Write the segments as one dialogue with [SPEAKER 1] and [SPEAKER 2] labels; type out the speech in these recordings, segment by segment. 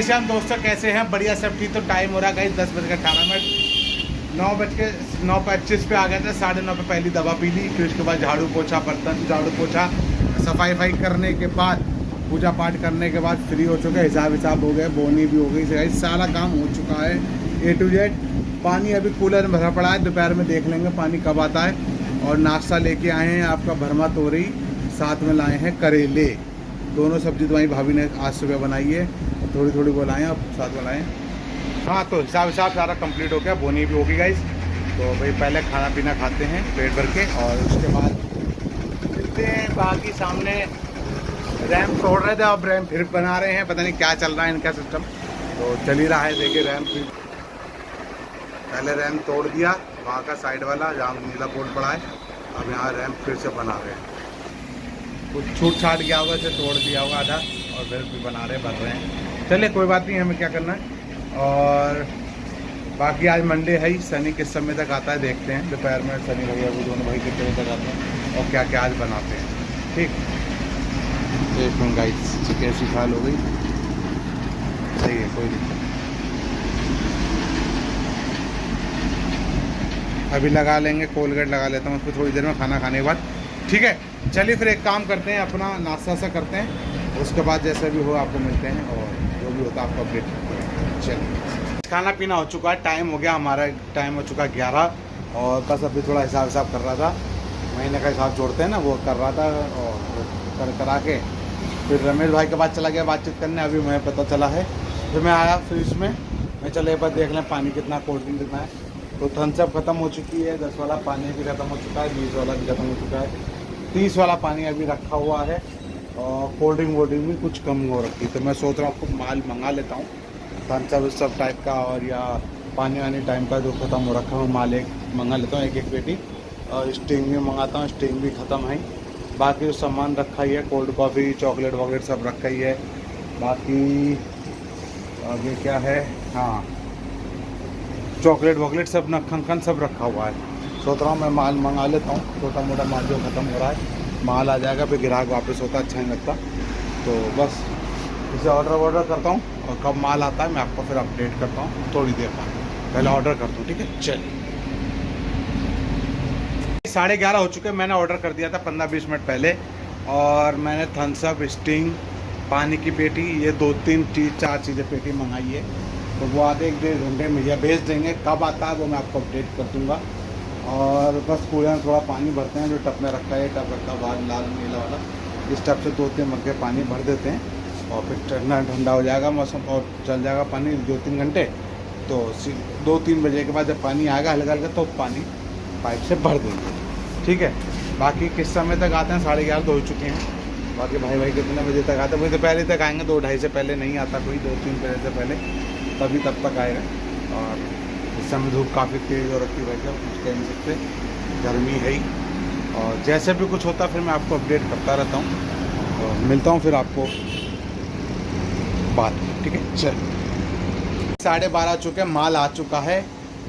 [SPEAKER 1] कैसे हम दोस्तों, कैसे हैं? बढ़िया सब ठीक। तो टाइम हो रहा है 10:18, 9:25 पे आ गए थे। 9:30 पे पहली दवा पी ली, फिर उसके बाद झाड़ू पोछा, बर्तन झाड़ू पोछा, सफाई करने के बाद, पूजा पाठ करने के बाद फ्री हो चुके। हिसाब हो गए, बोनी भी हो गई, सारा काम हो चुका है A to Z। पानी अभी कूलर में भरा पड़ा है, दोपहर में देख लेंगे पानी कब आता है। और नाश्ता लेके आए हैं आपका भरमा तोरई, साथ में लाए हैं करेले। दोनों सब्जी तो वहीं भाभी ने आज सुबह बनाई है, थोड़ी थोड़ी बनाए और साथ में लाए। हाँ, तो हिसाब सारा कंप्लीट हो गया, बोनी भी होगी गाइस। तो भाई पहले खाना पीना खाते हैं पेट भर के, और उसके बाद मिलते हैं। बाकी सामने रैम्प तोड़ रहे थे, अब रैम्प फिर बना रहे हैं, पता नहीं क्या चल रहा है इनका सिस्टम। तो चल ही रहा है, देखिए रैम्प फिर पहले रैम्प तोड़ दिया वहाँ का साइड वाला जहाँ नीला बोर्ड पड़ा है। अब यहाँ रैम्प फिर से बना रहे हैं, कुछ छूट छाट गया होगा, इसे तोड़ दिया होगा आधा, और फिर भी बना रहे बन रहे हैं। चलिए कोई बात नहीं, हमें क्या करना है। और बाकी आज मंडे है ही, शनि किस समय तक आता है देखते हैं। दोपहर में शनि भैया वो दोनों भाई कितने बजे तक आते हैं और क्या क्या आज बनाते हैं। ठीक, एक मिनट गाइस, चिकन सी खाल हो गई, सही है, कोई दिक्कत। अभी लगा लेंगे, कोलगेट लगा लेता हूँ उसको थोड़ी देर में खाना खाने के बाद। ठीक है, चलिए फिर एक काम करते हैं, अपना नाश्ता सा करते हैं, उसके बाद जैसे भी हो आपको मिलते हैं और जो भी होता है आपको अपडेट करते हैं। चलिए, खाना पीना हो चुका है, टाइम हो गया हमारा, टाइम हो चुका 11, और बस अभी थोड़ा हिसाब कर रहा था, महीने का हिसाब जोड़ते हैं ना, वो कर रहा था। और करा के फिर रमेश भाई के पास चला गया बातचीत करने। अभी मुझे पता चला है, फिर मैं आया फ्रिज में, मैं चले एक बार देख लें पानी कितना, कोल्ड ड्रिंक कितना है। तो थम्स अप खत्म हो चुकी है, 10 वाला पानी भी खत्म हो चुका है, 20 वाला भी खत्म हो चुका है, 30 वाला पानी अभी रखा हुआ है, और कोल्ड ड्रिंक भी कुछ कम हो रखी। तो मैं सोच रहा हूँ कुछ माल मंगा लेता हूँ, थम्स अप सब टाइप का, और या पानी वानी टाइम का जो ख़त्म हो रखा है माल एक मंगा लेता हूँ, एक पेटी। और स्टिंग भी मंगाता हूँ, स्टिंग भी ख़त्म है। बाकी जो सामान रखा ही है, कोल्ड कॉफ़ी चॉकलेट वॉकलेट सब रखा ही है। बाकी आगे क्या है, हाँ, चॉकलेट वॉकलेट सब नखन सब रखा हुआ है। सोच रहा हूँ मैं माल मंगा लेता हूँ, छोटा मोटा माल जो ख़त्म हो रहा है, माल आ जाएगा, फिर ग्राहक वापस होता अच्छा नहीं लगता। तो बस इसे ऑर्डर करता हूँ, और कब माल आता है मैं आपको फिर अपडेट करता हूँ थोड़ी देर बाद। पहले ऑर्डर करता हूँ, ठीक है। चलिए, 11:30 हो चुके हैं, मैंने ऑर्डर कर दिया था 15-20 मिनट पहले। और मैंने थम्स अप, स्टिंग, पानी की पेटी, ये 4 चीज़ें पेटी मंगाई है। तो वो आधे 1-1.5 घंटे में भैया भेज देंगे, कब आता है वो मैं आपको अपडेट कर दूँगा। और बस कूलर में थोड़ा पानी भरते हैं, जो टप में रखा है, टप रखा बाहर लाल नीला वाला, इस टप से 2-3 मग्गे पानी भर देते हैं, और फिर ठंडा हो जाएगा मौसम, और चल जाएगा पानी 2-3 घंटे। तो 2-3 बजे के बाद जब पानी आएगा हल्का हल्का, तो पानी पाइप से भर देंगे, ठीक है। बाकी किस समय तक आते हैं, 11:30 तो हो चुके हैं। बाकी भाई कितने बजे तक आते हैं, वही तो पहले तक आएंगे, 2-2:30 से पहले नहीं आता कोई, 2-3 बजे से पहले, तभी तब तक आएगा। और इस समय धूप काफ़ी तेज़ हो रखी है भाई साहब, कुछ कह नहीं सकते, गर्मी है ही। और जैसे भी कुछ होता फिर मैं आपको अपडेट करता रहता हूँ, तो मिलता हूँ फिर आपको बाद में, ठीक है। चल, 12:30 चुके, माल आ चुका है,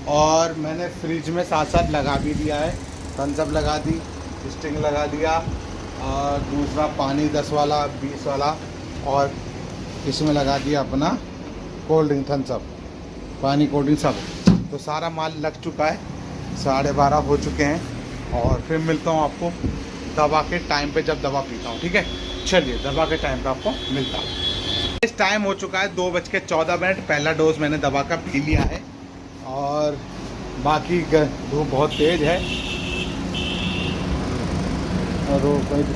[SPEAKER 1] और मैंने फ्रिज में साथ लगा भी दिया है। थम्स अप लगा दी, स्टिंग लगा दिया, और दूसरा पानी 10 वाला 20 वाला, और इसमें लगा दिया अपना कोल्ड ड्रिंक, थम्स अप, पानी, कोल्ड ड्रिंक सब। तो सारा माल लग चुका है, 12:30 हो चुके हैं। और फिर मिलता हूँ आपको दवा के टाइम पे, जब दवा पीता हूँ, ठीक है। चलिए, दवा के टाइम पे आपको मिलता हूँ। इस टाइम हो चुका है 2:14, पहला डोज मैंने दवा का पी लिया है। और बाकी धूप बहुत तेज़ है, और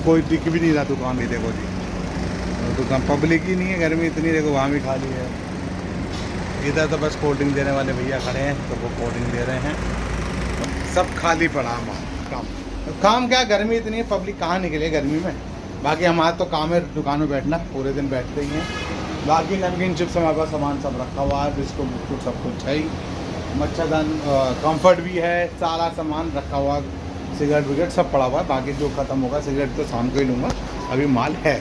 [SPEAKER 1] कोई दिख भी नहीं रहा दुकान भी, देखो जी, दुकान पब्लिक ही नहीं है, गर्मी इतनी, देखो वहाँ भी खाली है। इधर तो बस कोल्ड ड्रिंक देने वाले भैया खड़े हैं, तो वो कोल्ड ड्रिंक दे रहे हैं, सब खाली पड़ा हमारा काम क्या, गर्मी इतनी है, पब्लिक कहाँ निकले गर्मी में। बाकी हमारा तो काम है दुकान में बैठना, पूरे दिन बैठते ही हैं। बाकी नमकीन चिप्स हमारे पास सामान सब रखा हुआ है, बिस्कुट बिस्कुट सब कुछ है ही, मच्छरदान, कंफर्ट भी है, सारा सामान रखा हुआ, सिगरेट विगरेट सब पड़ा हुआ है। बाकी जो ख़त्म होगा, सिगरेट तो शाम को ही लूँगा, अभी माल है,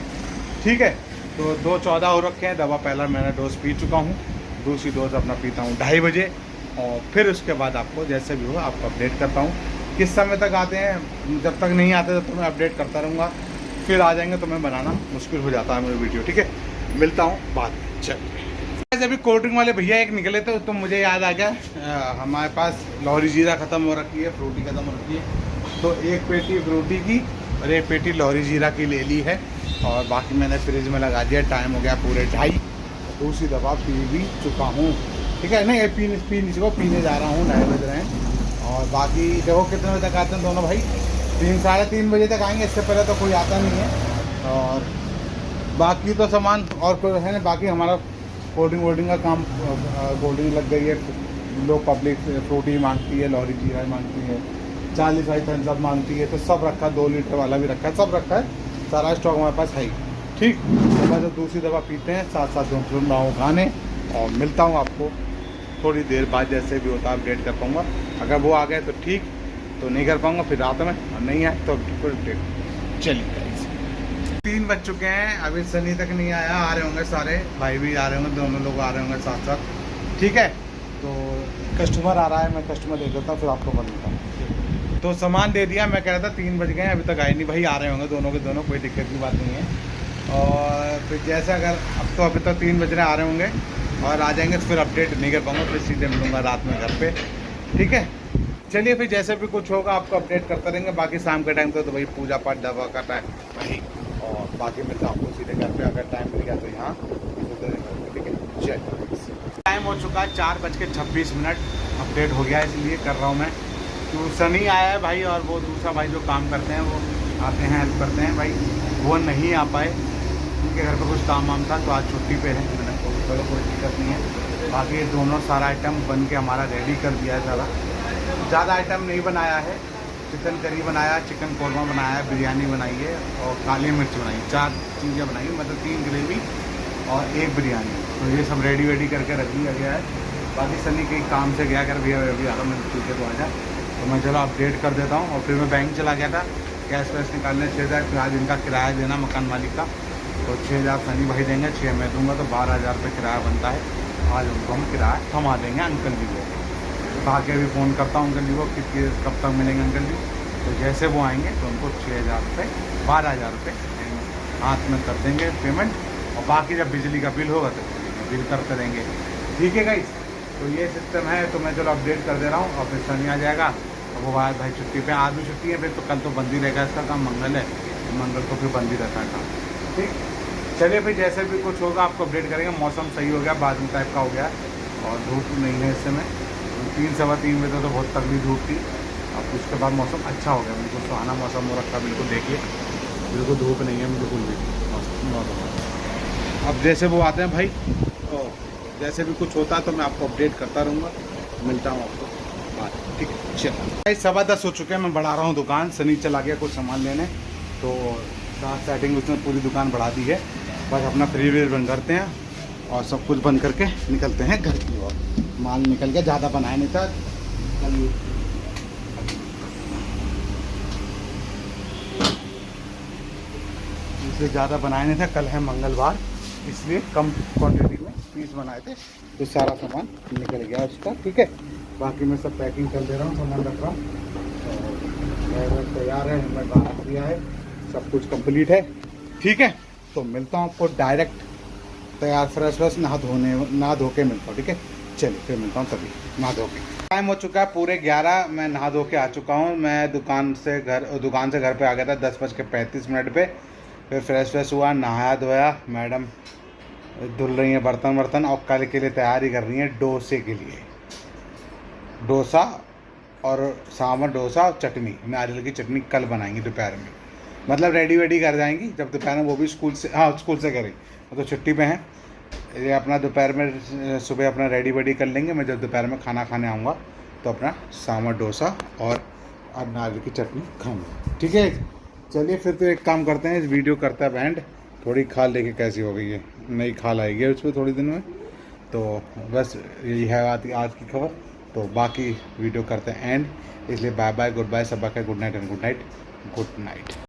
[SPEAKER 1] ठीक है। तो 2:14 हो रखे हैं, दवा पहला मैंने डोज पी चुका हूँ, दूसरी डोज अपना पीता हूँ 2:30 बजे। और फिर उसके बाद आपको जैसे भी हो आपको अपडेट करता हूँ, किस समय तक आते हैं। जब तक नहीं आते तब तो मैं अपडेट करता रहूँगा, फिर आ जाएंगे तो मैं बनाना मुश्किल हो जाता है मेरी वीडियो, ठीक है। मिलता हूँ बाद में, चलिए। अभी कोल्ड ड्रिंक वाले भैया एक निकले थे तो मुझे याद आ गया हमारे पास लाहौरी जीरा ख़त्म हो रखी है, फ्रूटी ख़त्म हो रखी है, तो एक पेटी फ्रूटी की और एक पेटी लाहौरी जीरा की ले ली है और बाकी मैंने फ्रिज में लगा दिया। टाइम हो गया पूरे 2:30, दूसरी दफ़ा पी भी चुका हूँ। ठीक है, नहीं पीने जा रहा हूँ, 9 बज रहे हैं। और बाकी देखो कितने बजे तक आते हैं दोनों भाई, 3 साढ़े 3 बजे तक आएंगे, इससे पहले तो कोई आता नहीं है। और बाकी तो सामान और कोई है ना, बाकी हमारा कोल्ड ड्रिंक का काम, कोल्ड ड्रिंक लग गई है, लोग पब्लिक फ्रूटी मांगती है, लाहौरी जीरा मांगती है, 40 वाली थम्स अप मांगती है, तो सब रखा, 2 लीटर वाला भी रखा है, सब रखा है, सारा स्टॉक हमारे पास है ही। ठीक, तो मैं जब दूसरी दफ़ा पीते हैं साथ साथ सुन हूँ गाने और मिलता हूँ आपको थोड़ी देर बाद, जैसे भी होता है अपडेट कर पाऊँगा। अगर वो आ गए तो ठीक, तो नहीं कर पाऊँगा फिर रात में, और नहीं आए तो फिर अपडेट। चलिए 3 बज चुके हैं, अभी सनी तक नहीं आया, आ रहे होंगे सारे भाई भी आ रहे होंगे, दोनों लोग आ रहे होंगे साथ साथ। ठीक है, तो कस्टमर आ रहा है, मैं कस्टमर दे देता हूँ फिर आपको बताता हूँ। तो सामान दे दिया, मैं कह रहा था 3 बज गए, अभी तक आए नहीं भाई, आ रहे होंगे दोनों के दोनों, कोई दिक्कत की बात नहीं है। और फिर जैसे अगर अभी तो 3 बज रहे आ रहे होंगे और आ जाएंगे तो फिर अपडेट नहीं कर पाऊँगा, फिर सीधे मिलूँगा रात में घर पर। ठीक है, चलिए फिर जैसे भी कुछ होगा आपको अपडेट करते रहेंगे। बाकी शाम के टाइम तो भाई पूजा पाठ दवा का टाइम वही, और बाकी मैं तो आपको सीधे घर पे अगर टाइम मिल गया तो यहाँ। ठीक है, चलिए टाइम हो चुका है 4:26। अपडेट हो गया इसलिए कर रहा हूँ मैं। तो सनी आया है भाई, और वो दूसरा भाई जो काम करते हैं वो आते हैं, हेल्प करते हैं भाई, वो नहीं आ पाए, उनके घर पर कुछ काम वाम था तो आज छुट्टी पे है। मैंने चलो कोई दिक्कत नहीं है। बाकी दोनों सारा आइटम बन के हमारा रेडी कर दिया है, सारा ज़्यादा आइटम नहीं बनाया है, चिकन करी बनाया, चिकन कौरमा बनाया, बिरयानी बनाई है और काली मिर्च बनाई, 4 चीज़ें बनाई, मतलब 3 ग्रेवी और 1 बिरयानी। तो ये सब रेडी वेडी करके रख दिया गया है। बाकी सनी के काम से गया कर भैया अभी आ रहा, मैं ठीक है तो आ जा, तो मैं चलो अपडेट कर देता हूँ। और फिर मैं बैंक चला गया था कैश वैश निकालने, 6,000 आज इनका किराया देना मकान मालिक का, तो 6,000 सनी भाई देंगे, 6 मैं दूँगा, तो 12,000 रुपये किराया बनता है। आज उनको हम किराया थमा देंगे अंकल जी को। बाकी अभी फ़ोन करता हूँ अंकल जी को कि कब तक मिलेंगे अंकल जी, तो जैसे वो आएंगे तो उनको 6,000 रुपये 12,000 रुपये हाथ में कर देंगे पेमेंट। और बाकी जब बिजली का बिल होगा तो बिल करते रहेंगे। ठीक है गाइस, तो ये सिस्टम है। तो मैं चलो अपडेट कर दे रहा हूँ और फिर सनी आ जाएगा, और वो बाद भाई छुट्टी पे, आज भी छुट्टी है, फिर तो कल तो बंद ही रहेगा इसका काम, मंगल है, तो मंगल को फिर बंद ही रहता है काम। ठीक, चलिए फिर जैसे भी कुछ होगा आपको अपडेट करेंगे। मौसम सही हो गया, बादल टाइप का हो गया और धूप नहीं है इस समय, 3 सवा 3 बजे तो बहुत तगड़ी धूप थी, अब उसके बाद मौसम अच्छा हो गया, बिल्कुल सुहाना मौसम हो रखा, बिल्कुल देखिए, बिल्कुल धूप नहीं है बिल्कुल भी मौसम। अब जैसे वो आते हैं भाई, तो जैसे भी कुछ होता है तो मैं आपको अपडेट करता रहूँगा, मिलता हूँ आपको बात। ठीक है, चलो भाई 10:15 हो चुके हैं, मैं बढ़ा रहा हूँ दुकान, सनी चला गया कुछ सामान लेने, तो साथ सेटिंग उसने पूरी दुकान बढ़ा दी है। बस अपना फ्री व्रीज बंद करते हैं और सब कुछ बंद करके निकलते हैं घर की ओर। माल निकल गया, ज़्यादा बनाया नहीं था कल, इसलिए ज़्यादा बनाया नहीं था, कल है मंगलवार इसलिए कम क्वांटिटी में पीस बनाए थे, तो सारा सामान निकल गया उसका। ठीक है, बाकी मैं सब पैकिंग कर दे रहा हूँ, सामान रख रहा हूँ, तो तैयार है, मैं बाहर दिया है, सब कुछ कंप्लीट है। ठीक है, तो मिलता हूँ आपको डायरेक्ट तैयार फ्रेश नहा धो के मिलता हूँ। ठीक है, चलिए फिर मिलता हूँ तभी नहा धो के। टाइम हो चुका है पूरे 11, मैं नहा धो के आ चुका हूँ। मैं दुकान से घर पे आ गया था 10:35 पे, फिर फ्रेश हुआ, नहाया धोया, मैडम धुल रही हैं बर्तन और कल के लिए तैयारी कर रही हैं डोसे के लिए, डोसा और सांभर डोसा और चटनी, नारियल की चटनी कल बनाएंगी दोपहर में, मतलब रेडी वेडी कर जाएंगी जब दोपहर में, वो भी स्कूल से करेंगी, तो छुट्टी पे हैं, ये अपना दोपहर में सुबह अपना रेडी वेडी कर लेंगे। मैं जब दोपहर में खाना खाने आऊँगा तो अपना सांभर डोसा और नारियल की चटनी खाऊंगा। ठीक है, चलिए फिर तो एक काम करते हैं, इस वीडियो करता है एंड। थोड़ी खाल देखिए कैसी हो गई है, नई खाल आएगी उस पर थोड़ी दिन में, तो बस यही है आज की खबर। तो बाकी वीडियो करते हैं एंड, इसलिए बाय बाय, गुड बाय, सब का good night and good night.